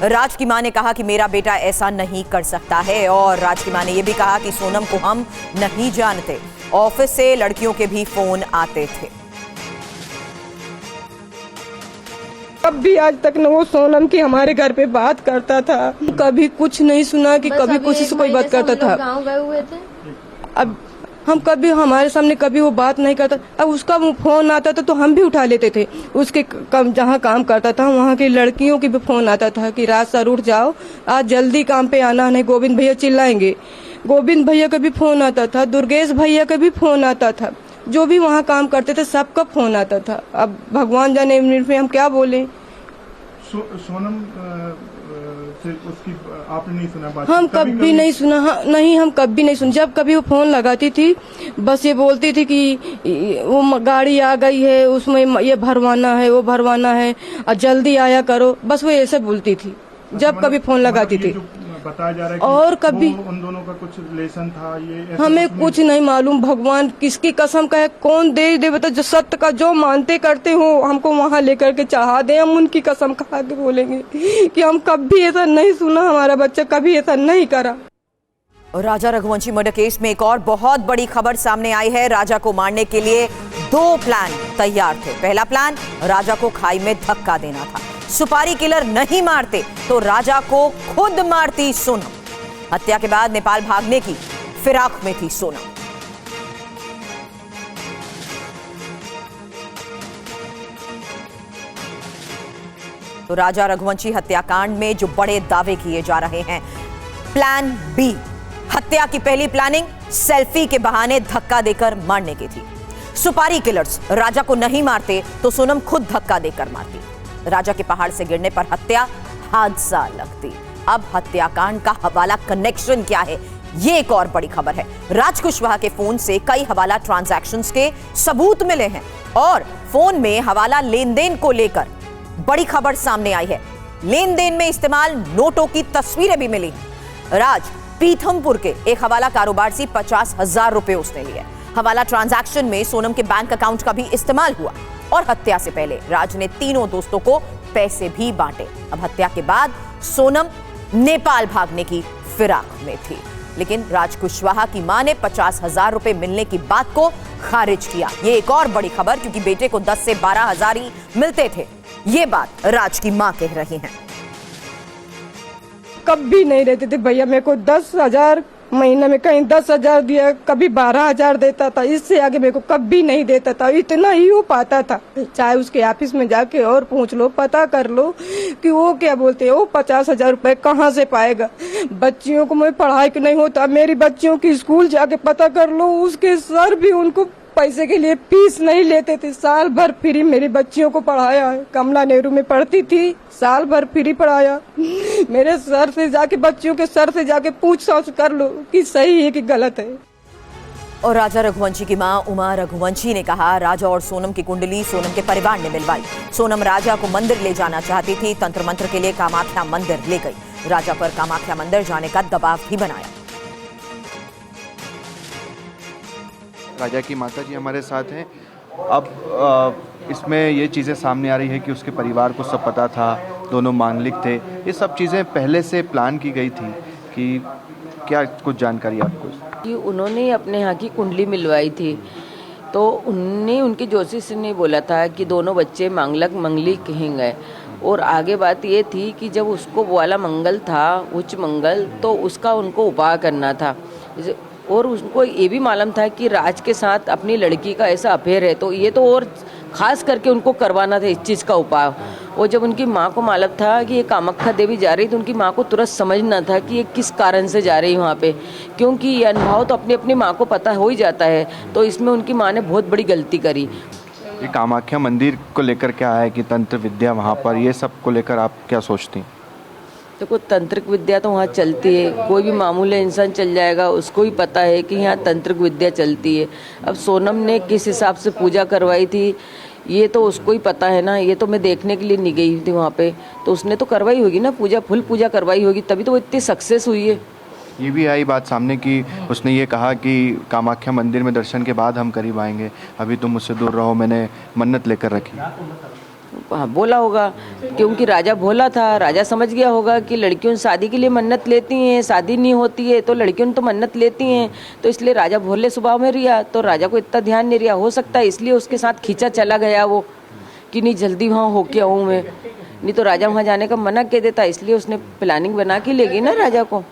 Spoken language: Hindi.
राज की मां ने कहा कि मेरा बेटा ऐसा नहीं कर सकता है और राज की मां ने यह भी कहा कि सोनम को हम नहीं जानते। ऑफिस से लड़कियों के भी फोन आते थे। कभी आज तक न वो सोनम की हमारे घर पे बात करता था, कभी कुछ नहीं सुना कि कभी कुछ से कोई बात करता था। गाँव गए हुए थे, अब हम कभी हमारे सामने कभी वो बात नहीं करता। अब उसका वो फोन आता था तो हम भी उठा लेते थे। उसके जहाँ काम करता था वहाँ की लड़कियों की भी फोन आता था कि राज सर उठ जाओ, आज जल्दी काम पे आना, नहीं गोविंद भैया चिल्लाएंगे। गोविंद भैया का भी फोन आता था, दुर्गेश भैया का भी फोन आता था, जो भी वहाँ काम करते थे सबका फोन आता था। अब भगवान जाने मिनट में हम क्या बोले। सोनम से उसकी आपने नहीं सुना बात? हम कभी नहीं सुना। नहीं, हम कभी नहीं सुना। जब कभी वो फोन लगाती थी बस ये बोलती थी कि वो गाड़ी आ गई है, उसमें ये भरवाना है, वो भरवाना है और जल्दी आया करो, बस वो ऐसे बोलती थी जब कभी फोन लगाती थी। बताया जा रहा है कि और कभी उन दोनों का कुछ रिलेशन था, ये हमें कुछ नहीं मालूम। भगवान किसकी कसम का है, कौन दे बता। जो सत्य का जो मानते करते हो हमको वहाँ लेकर के चाहा दे, हम उनकी कसम खा के बोलेंगे कि हम कभी ऐसा नहीं सुना, हमारा बच्चा कभी ऐसा नहीं करा। राजा रघुवंशी मर्डर केस में एक और बहुत बड़ी खबर सामने आई है। राजा को मारने के लिए 2 प्लान तैयार थे। पहला प्लान राजा को खाई में धक्का देना था। सुपारी किलर नहीं मारते तो राजा को खुद मारती सोनम। हत्या के बाद नेपाल भागने की फिराक में थी सोनम। तो राजा रघुवंशी हत्याकांड में जो बड़े दावे किए जा रहे हैं, प्लान बी, हत्या की पहली प्लानिंग सेल्फी के बहाने धक्का देकर मारने की थी। सुपारी किलर्स राजा को नहीं मारते तो सोनम खुद धक्का देकर मारती। राजा के पहाड़ से गिरने पर हत्या हादसा लगती। अब हत्याकांड का हवाला कनेक्शन क्या है, ये एक और बड़ी खबर है। राज कुशवाहा के फोन से कई हवाला ट्रांजैक्शंस के सबूत मिले हैं और फोन में हवाला लेन देन को लेकर बड़ी खबर सामने आई है। लेन देन में इस्तेमाल नोटों की तस्वीरें भी मिली। राज पीथमपुर के एक हवाला कारोबार से 50,000 रुपए उसने लिए। हवाला ट्रांजैक्शन में सोनम के बैंक अकाउंट का भी इस्तेमाल हुआ और हत्या से पहले राज ने तीनों दोस्तों को पैसे भी बांटे। अब हत्या के बाद सोनम नेपाल भागने की फिराक में थी, लेकिन राज कुशवाहा की मां ने 50,000 रुपए मिलने की बात को खारिज किया। ये एक और बड़ी खबर, क्योंकि बेटे को 10 से 12,000 ही मिलते थे। ये बात राज की मां कह रही हैं। कभी नहीं देते थे भैया, मेरे को 10,000 महीने में, कहीं 10,000 दिया, कभी 12,000 देता था। इससे आगे मेरे को कभी नहीं देता था। इतना ही हो पाता था। चाहे उसके ऑफिस में जाके और पूछ लो, पता कर लो कि वो क्या बोलते हैं, वो 50,000 रुपए कहाँ से पाएगा। बच्चियों को मैं पढ़ाई के नहीं होता, मेरी बच्चियों की स्कूल जाके पता कर लो, उसके सर भी उनको पैसे के लिए फीस नहीं लेते थे। साल भर फ्री मेरी बच्चियों को पढ़ाया है। कमला नेहरू में पढ़ती थी, साल भर फ्री पढ़ाया। मेरे सर से जाके, बच्चियों के सर से जाके पूछ-ताछ कर लो कि सही है कि गलत है। और राजा रघुवंशी की मां उमा रघुवंशी ने कहा, राजा और सोनम की कुंडली सोनम के परिवार ने मिलवाई। सोनम राजा को मंदिर ले जाना चाहती थी, तंत्र मंत्र के लिए कामाख्या मंदिर ले गई। राजा पर कामाख्या मंदिर जाने का दबाव भी बनाया। राजा की माताजी हमारे साथ हैं। अब इसमें ये चीज़ें सामने आ रही है कि उसके परिवार को सब पता था, दोनों मांगलिक थे। ये सब चीज़ें पहले से प्लान की गई थी कि क्या कुछ जानकारी आपको? कि उन्होंने अपने यहाँ की कुंडली मिलवाई थी, तो उनने उनके ज्योतिष ने बोला था कि दोनों बच्चे मंगलिक हैं। और आगे बात ये थी कि जब उसको वो वाला मंगल था, उच्च मंगल, तो उसका उनको उपाय करना था। और उनको ये भी मालूम था कि राज के साथ अपनी लड़की का ऐसा अफेयर है, तो ये तो और ख़ास करके उनको करवाना था इस चीज़ का उपाय। और जब उनकी माँ को मालूम था कि ये कामाख्या देवी जा रही, तो उनकी माँ को तुरंत समझना था कि ये किस कारण से जा रही है वहाँ पे, क्योंकि ये अनुभव तो अपनी अपनी माँ को पता हो ही जाता है। तो इसमें उनकी माँ ने बहुत बड़ी गलती करी। ये कामाख्या मंदिर को लेकर क्या है कि तंत्र विद्या वहाँ पर, ये सब को लेकर आप क्या सोचती हैं? देखो, तंत्रिक विद्या तो वहाँ चलती है, कोई भी मामूली इंसान चल जाएगा, उसको भी पता है कि यहाँ तंत्रिक विद्या चलती है। अब सोनम ने किस हिसाब से पूजा करवाई थी ये तो उसको ही पता है ना। ये तो मैं देखने के लिए नहीं गई थी वहाँ पे, तो उसने तो करवाई होगी ना पूजा, फुल पूजा करवाई होगी, तभी तो वो इतनी सक्सेस हुई है। ये भी आई बात सामने कि उसने ये कहा कि कामाख्या मंदिर में दर्शन के बाद हम करीब आएंगे, अभी तुम मुझसे दूर रहो, मैंने मन्नत लेकर रखी। हाँ बोला होगा, क्योंकि राजा भोला था। राजा समझ गया होगा कि लड़कियों शादी के लिए मन्नत लेती हैं, शादी नहीं होती है तो लड़कियों तो मन्नत लेती हैं, तो इसलिए राजा भोले स्वभाव में रिया, तो राजा को इतना ध्यान नहीं रिया। हो सकता है इसलिए उसके साथ खींचा चला गया वो, कि नहीं जल्दी वहाँ होके आऊँ मैं, नहीं तो राजा वहाँ जाने का मना कह देता। इसलिए उसने प्लानिंग बना के ले गई ना राजा को।